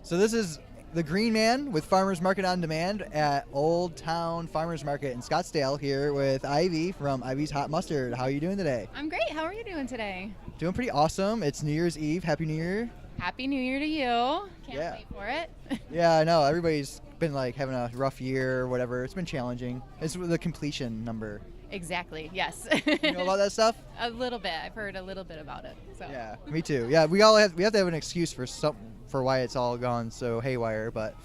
So this is the Green Man with Farmers Market on Demand at Old Town Farmers Market in Scottsdale here with Ivy from Ivy's Hot Mustard. How are you doing today? I'm great. How are you doing today? Doing pretty awesome. It's New Year's Eve. Happy New Year. Happy New Year to you. Can't wait for it. Yeah, I know. Everybody's been like having a rough year or whatever. It's been challenging. It's the completion number. Exactly. Yes. You know about that stuff? A little bit. I've heard a little bit about it. So. Yeah, me too. Yeah, we have to have an excuse for why it's all gone so haywire, but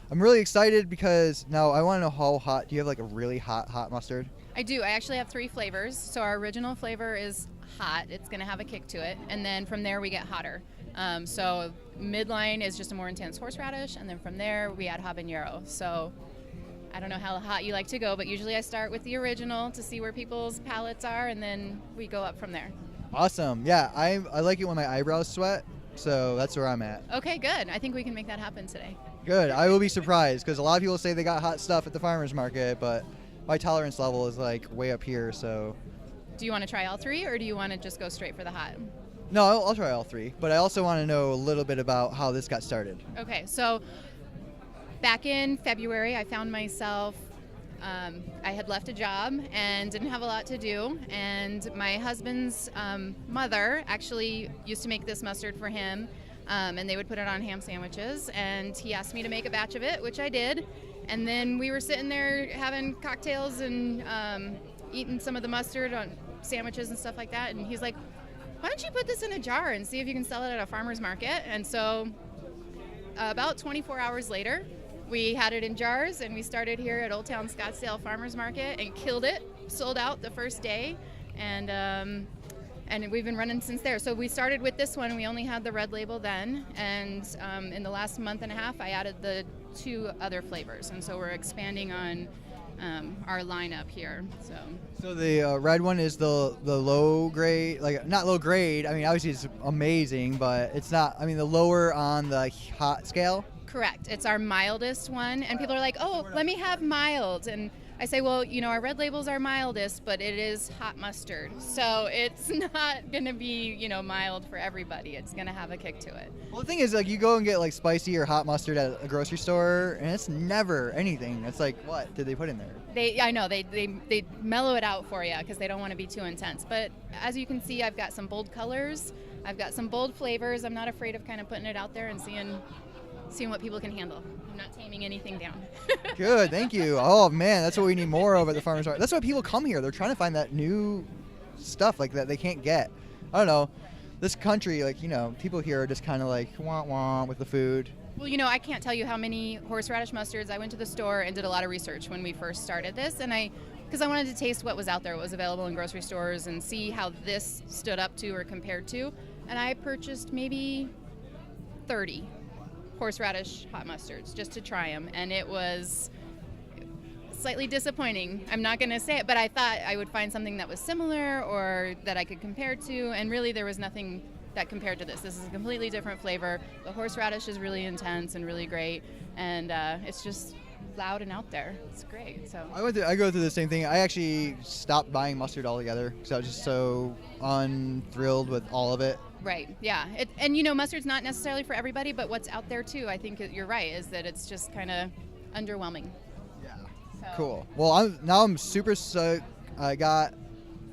I'm really excited because now I want to know how hot. Do you have like a really hot mustard? I do. I actually have 3 flavors. So our original flavor is hot. It's going to have a kick to it. And then from there we get hotter. So midline is just a more intense horseradish. And then from there we add habanero. So I don't know how hot you like to go, but usually I start with the original to see where people's palates are. And then we go up from there. Awesome. Yeah, I like it when my eyebrows sweat. So that's where I'm at. Okay, good. I think we can make that happen today. Good. I will be surprised because a lot of people say they got hot stuff at the farmer's market, but my tolerance level is like way up here. So do you want to try all 3 or do you want to just go straight for the hot? No, I'll try all 3, but I also want to know a little bit about how this got started. Okay, so back in February, I found myself, I had left a job and didn't have a lot to do, and my husband's mother actually used to make this mustard for him, and they would put it on ham sandwiches, and he asked me to make a batch of it, which I did, and then we were sitting there having cocktails and eating some of the mustard on sandwiches and stuff like that, and he's like, why don't you put this in a jar and see if you can sell it at a farmer's market? And so about 24 hours later, we had it in jars, and we started here at Old Town Scottsdale Farmers Market and killed it, sold out the first day, and we've been running since there. So we started with this one. We only had the red label then, and in the last month and a half, I added the 2 other flavors, and so we're expanding on our lineup here. So the red one is the low grade, like not low grade. I mean, obviously it's amazing, but it's not. I mean, the lower on the hot scale. Correct. It's our mildest one, and people are like, "Oh, let me have mild." And I say, well, you know, our red label's our mildest, but it is hot mustard. So it's not going to be, you know, mild for everybody. It's going to have a kick to it. Well, the thing is, like, you go and get, like, spicy or hot mustard at a grocery store, and it's never anything. It's like, what did they put in there? I know. They mellow it out for you because they don't want to be too intense. But as you can see, I've got some bold colors. I've got some bold flavors. I'm not afraid of kind of putting it out there and seeing what people can handle. I'm not taming anything down. Good, thank you. Oh man, that's what we need more of at the farmers market. That's why people come here. They're trying to find that new stuff like that they can't get. I don't know. This country, like, you know, people here are just kind of like wah wah with the food. Well, you know, I can't tell you how many horseradish mustards. I went to the store and did a lot of research when we first started this, and because I wanted to taste what was out there, what was available in grocery stores, and see how this stood up to or compared to. And I purchased maybe 30 horseradish hot mustards just to try them, and it was slightly disappointing. I'm not going to say it, but I thought I would find something that was similar or that I could compare to, and really there was nothing that compared to this. This is a completely different flavor. The horseradish is really intense and really great, and it's just loud and out there. It's great. So I go through the same thing. I actually stopped buying mustard altogether because I was just so unthrilled with all of it. Right, yeah. And you know, mustard's not necessarily for everybody, but what's out there too, I think you're right, is that it's just kind of underwhelming. Yeah. So. Cool. Well, I'm super stoked. I got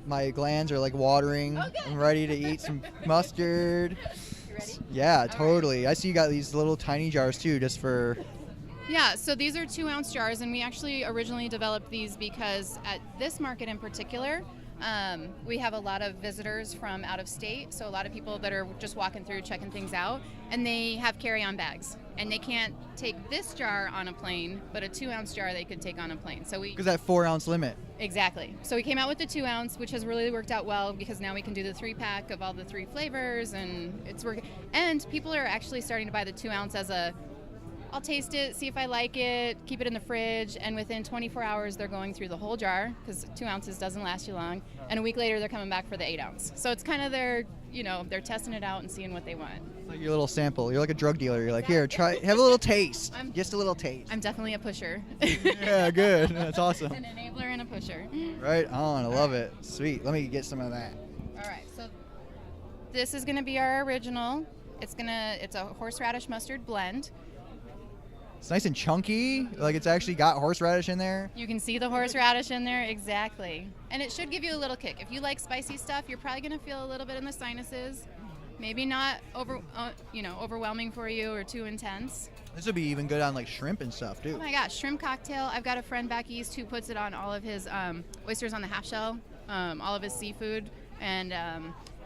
my glands are like watering. Oh, good. I'm ready to eat some mustard. You ready? Yeah, all totally. Right. I see you got these little tiny jars too, just for. Yeah, so these are 2-ounce jars, and we actually originally developed these because at this market in particular, we have a lot of visitors from out of state, so a lot of people that are just walking through, checking things out, and they have carry-on bags, and they can't take this jar on a plane, but a 2-ounce jar they could take on a plane. So because that 4-ounce limit. Exactly. So we came out with the 2-ounce, which has really worked out well because now we can do the 3-pack of all the 3 flavors, and it's working. And people are actually starting to buy the 2-ounce as I'll taste it, see if I like it, keep it in the fridge, and within 24 hours they're going through the whole jar because 2 ounces doesn't last you long, and a week later they're coming back for the 8-ounce. So it's kind of they're testing it out and seeing what they want. It's like your little sample. You're like a drug dealer. You're like, here, try, have a little taste, just a little taste. I'm definitely a pusher. Yeah, good. That's awesome. An enabler and a pusher. Right on. I love it. Sweet. Let me get some of that. All right. So this is going to be our original. It's a horseradish mustard blend. It's nice and chunky. Like it's actually got horseradish in there. You can see the horseradish in there, exactly. And it should give you a little kick. If you like spicy stuff, you're probably going to feel a little bit in the sinuses. Maybe not overwhelming for you or too intense. This would be even good on like shrimp and stuff too. Oh my gosh, shrimp cocktail. I've got a friend back east who puts it on all of his oysters on the half shell, all of his seafood, and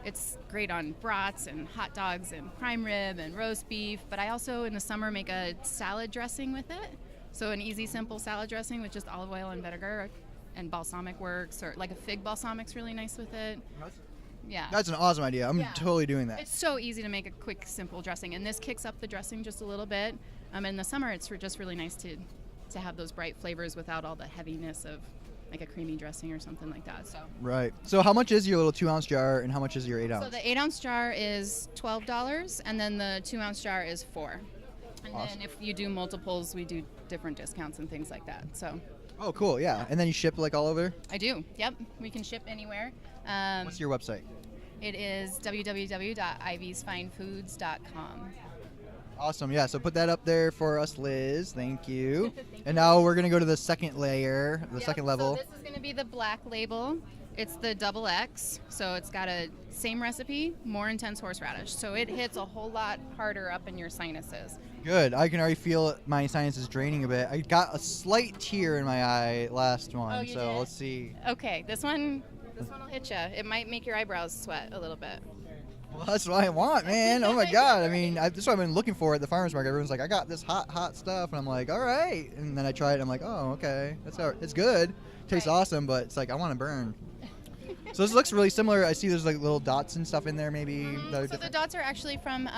it's great on brats and hot dogs and prime rib and roast beef. But I also in the summer make a salad dressing with it. So an easy, simple salad dressing with just olive oil and vinegar, and balsamic works, or like a fig balsamic's really nice with it. Yeah. That's an awesome idea. I'm totally doing that. It's so easy to make a quick, simple dressing, and this kicks up the dressing just a little bit. In the summer, it's just really nice to have those bright flavors without all the heaviness of like a creamy dressing or something like that. So. Right. So how much is your little 2-ounce jar, and how much is your 8-ounce? So the 8-ounce jar is $12, and then the 2-ounce jar is $4. And awesome. then if you do multiples, we do different discounts and things like that. So. Oh, cool. Yeah. And then you ship like all over? I do. Yep. We can ship anywhere. What's your website? It is www.ivysfinefoods.com. Awesome. Yeah. So put that up there for us, Liz. Thank you. And now we're going to go to the second layer, the second level. So this is going to be the black label. It's the double X. So it's got a same recipe, more intense horseradish. So it hits a whole lot harder up in your sinuses. Good. I can already feel my sinuses draining a bit. I got a slight tear in my eye last one. Oh, you so did? let's see. Okay. This one will hit you. It might make your eyebrows sweat a little bit. Well, that's what I want, man. Oh my God. I mean, that's what I've been looking for at the farmer's market. Everyone's like, I got this hot stuff. And I'm like, all right. And then I try it. And I'm like, oh, okay. It's good. Tastes awesome, but it's like, I want to burn. So this looks really similar. I see there's like little dots and stuff in there maybe that are So different. the dots are actually from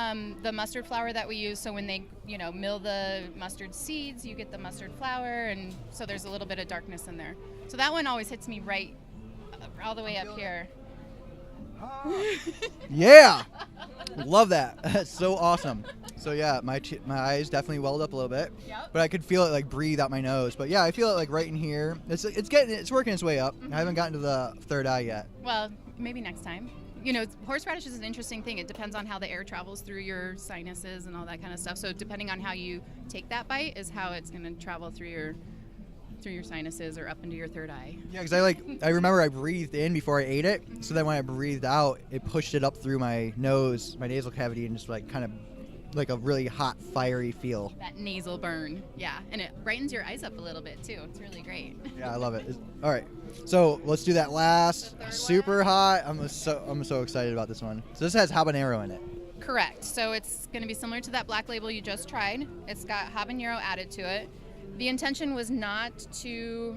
the mustard flour that we use. So when they, mill the mustard seeds, you get the mustard flour. And so there's a little bit of darkness in there. So that one always hits me right all the way up here. Yeah, love that. That's so awesome. So yeah, my eyes definitely welled up a little bit, but I could feel it like breathe out my nose. But yeah, I feel it like right in here. It's working its way up. I haven't gotten to the third eye yet. Well, maybe next time. Horseradish is an interesting thing. It depends on how the air travels through your sinuses and all that kind of stuff. So depending on how you take that bite is how it's going to travel through your sinuses or up into your third eye. Yeah, because I remember I breathed in before I ate it, so then when I breathed out, it pushed it up through my nose, my nasal cavity, and just like kind of like a really hot, fiery feel. That nasal burn, yeah, and it brightens your eyes up a little bit too. It's really great. Yeah, I love it. All right, so let's do that last. Super hot. I'm so excited about this one. So this has habanero in it. Correct. So it's going to be similar to that black label you just tried. It's got habanero added to it. The intention was not to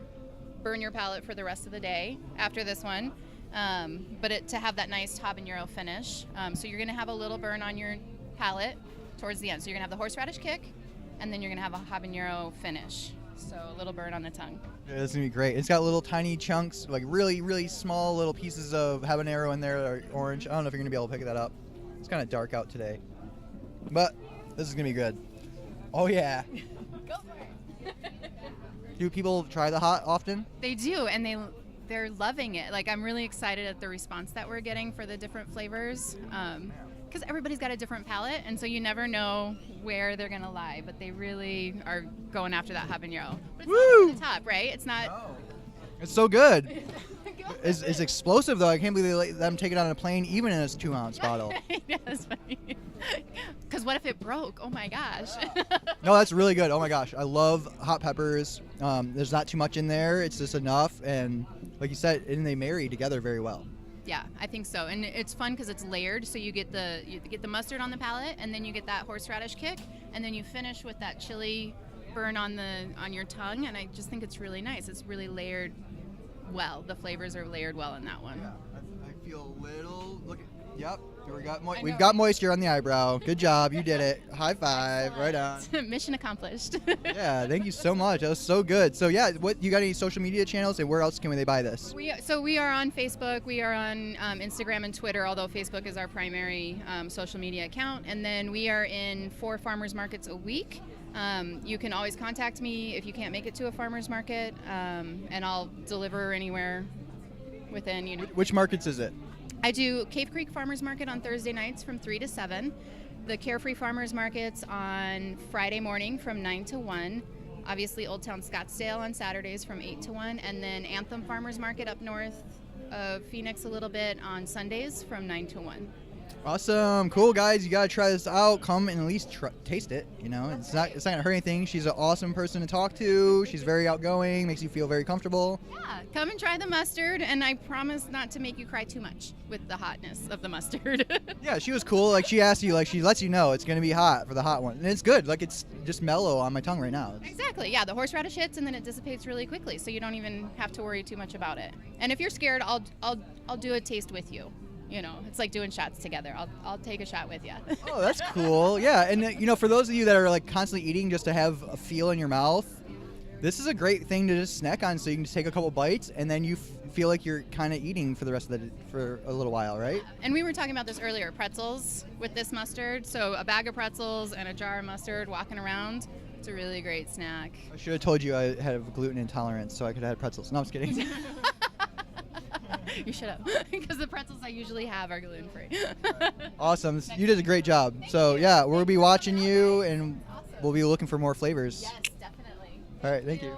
burn your palate for the rest of the day after this one, but to have that nice habanero finish. So you're going to have a little burn on your palate towards the end. So you're going to have the horseradish kick, and then you're going to have a habanero finish. So a little burn on the tongue. Yeah, this is going to be great. It's got little tiny chunks, like really, really small little pieces of habanero in there that are orange. I don't know if you're going to be able to pick that up. It's kind of dark out today, but this is going to be good. Oh, yeah. Go for it. Do people try the hot often? They do, and they're loving it. Like, I'm really excited at the response that we're getting for the different flavors, because everybody's got a different palate, and so you never know where they're gonna lie. But they really are going after that habanero. But it's not over the top, right? It's not. No. It's so good. It's explosive though. I can't believe they let them take it on a plane, even in a 2-ounce bottle. Yeah, that's funny. Because what if it broke? Oh my gosh. No, that's really good. Oh my gosh, I love hot peppers. There's not too much in there. It's just enough, and like you said, and they marry together very well. Yeah, I think so, and it's fun because it's layered. So you get the mustard on the palate, and then you get that horseradish kick, and then you finish with that chili burn on your tongue. And I just think it's really nice. It's really layered well. The flavors are layered well in that one. Yeah, I feel a little. Yep. We've got moisture on the eyebrow. Good job. You did it. High five. Right on. Mission accomplished. Yeah. Thank you so much. That was so good. So yeah, you got any social media channels, and where else can they buy this? We are on Facebook. We are on Instagram and Twitter, although Facebook is our primary social media account. And then we are in 4 farmers markets a week. You can always contact me if you can't make it to a farmer's market, and I'll deliver anywhere within. Which markets is it? I do Cave Creek Farmers Market on Thursday nights from 3 to 7. The Carefree Farmers Markets on Friday morning from 9 to 1. Obviously, Old Town Scottsdale on Saturdays from 8 to 1. And then Anthem Farmers Market up north of Phoenix a little bit on Sundays from 9 to 1. Awesome, cool guys. You gotta try this out. Come and at least taste it. You know, it's not gonna hurt anything. She's an awesome person to talk to. She's very outgoing, makes you feel very comfortable. Yeah, come and try the mustard, and I promise not to make you cry too much with the hotness of the mustard. Yeah, she was cool. Like she asked you, like she lets you know it's gonna be hot for the hot one, and it's good. Like it's just mellow on my tongue right now. Exactly. Yeah, the horseradish hits, and then it dissipates really quickly, so you don't even have to worry too much about it. And if you're scared, I'll do a taste with you. You know, it's like doing shots together. I'll take a shot with you. Oh, that's cool. Yeah, and you know, for those of you that are like constantly eating just to have a feel in your mouth, this is a great thing to just snack on. So you can just take a couple bites, and then you feel like you're kind of eating for the rest of for a little while, right? And we were talking about this earlier, pretzels with this mustard. So a bag of pretzels and a jar of mustard walking around. It's a really great snack. I should have told you I had a gluten intolerance, so I could have had pretzels. No, I'm just kidding. You should have, because the pretzels I usually have are gluten-free. Awesome. You did a great job. So, yeah, we'll be watching you, and we'll be looking for more flavors. Yes, definitely. All right, thank you.